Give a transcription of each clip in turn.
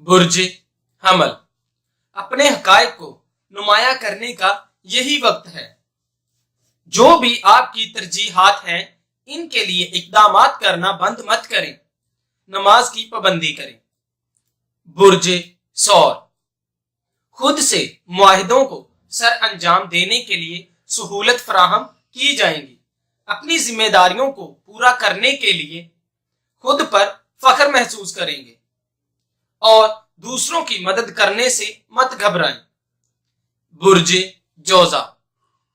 برج حمل، اپنے حقائق کو نمایاں کرنے کا یہی وقت ہے۔ جو بھی آپ کی ترجیحات ہیں ان کے لیے اقدامات کرنا بند مت کریں، نماز کی پابندی کریں۔ برج ثور، خود سے معاہدوں کو سر انجام دینے کے لیے سہولت فراہم کی جائیں گی۔ اپنی ذمہ داریوں کو پورا کرنے کے لیے خود پر فخر محسوس کریں گے اور دوسروں کی مدد کرنے سے مت گھبرائیں۔ برج جوزا،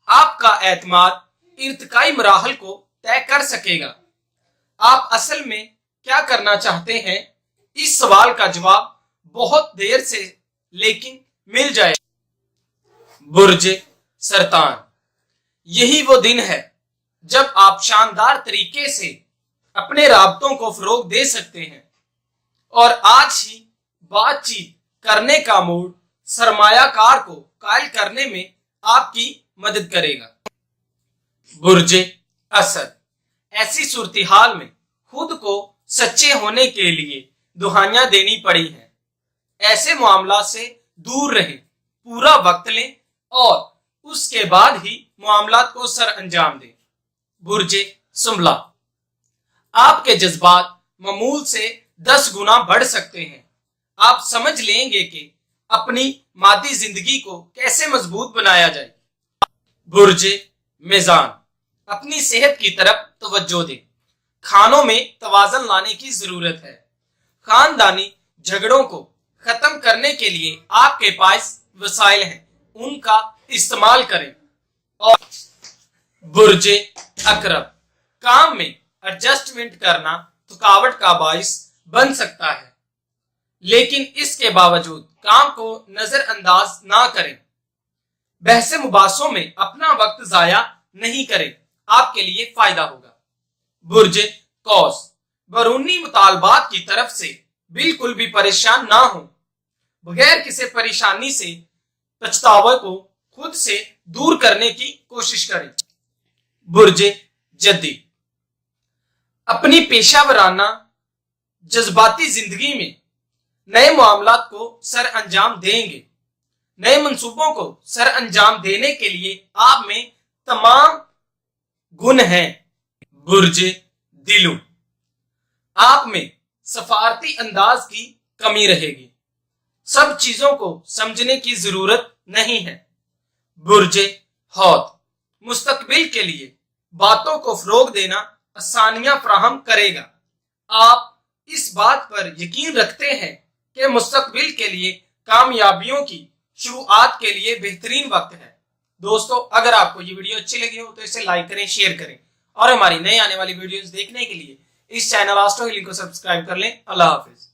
آپ کا اعتماد ارتقائی مراحل کو طے کر سکے گا۔ آپ اصل میں کیا کرنا چاہتے ہیں، اس سوال کا جواب بہت دیر سے لیکن مل جائے۔ برج سرطان، یہی وہ دن ہے جب آپ شاندار طریقے سے اپنے رابطوں کو فروغ دے سکتے ہیں اور آج ہی بات چیت کرنے کا موڈ سرمایہ کار کو قائل کرنے میں آپ کی مدد کرے گا۔ برج اسد، ایسی صورتحال میں خود کو سچے ہونے کے لیے دہائیاں دینی پڑی ہیں۔ ایسے معاملات سے دور رہیں، پورا وقت لیں اور اس کے بعد ہی معاملات کو سر انجام دیں۔ برج سنبلا، آپ کے جذبات معمول سے 10 گنا بڑھ سکتے ہیں۔ آپ سمجھ لیں گے کہ اپنی مادی زندگی کو کیسے مضبوط بنایا جائے۔ برج میزان، اپنی صحت کی طرف توجہ دیں۔ کھانوں میں توازن لانے کی ضرورت ہے۔ خاندانی جھگڑوں کو ختم کرنے کے لیے آپ کے پاس وسائل ہیں، ان کا استعمال کریں۔ اور برج عقرب، کام میں ایڈجسٹمنٹ کرنا تھکاوٹ کا باعث بن سکتا ہے، لیکن اس کے باوجود کام کو نظر انداز نہ کریں۔ بحث مباحثوں میں اپنا وقت ضائع نہیں کریں، آپ کے لیے فائدہ ہوگا۔ برج قوس، بیرونی مطالبات کی طرف سے بالکل بھی پریشان نہ ہوں، بغیر کسی پریشانی سے پچھتاوے کو خود سے دور کرنے کی کوشش کریں۔ برج جدی، اپنی پیشہ ورانہ جذباتی زندگی میں نئے معاملات کو سر انجام دیں گے۔ نئے منصوبوں کو سر انجام دینے کے لیے آپ میں تمام گن ہیں۔ برج دلو، آپ میں سفارتی انداز کی کمی رہے گی، سب چیزوں کو سمجھنے کی ضرورت نہیں ہے۔ برج حوت، مستقبل کے لیے باتوں کو فروغ دینا آسانیاں فراہم کرے گا۔ آپ اس بات پر یقین رکھتے ہیں کہ مستقبل کے لیے کامیابیوں کی شروعات کے لیے بہترین وقت ہے۔ دوستو، اگر آپ کو یہ ویڈیو اچھی لگی ہو تو اسے لائک کریں، شیئر کریں اور ہماری نئی آنے والی ویڈیوز دیکھنے کے لیے اس چینل آسٹرو ہیلنگ کو سبسکرائب کر لیں۔ اللہ حافظ۔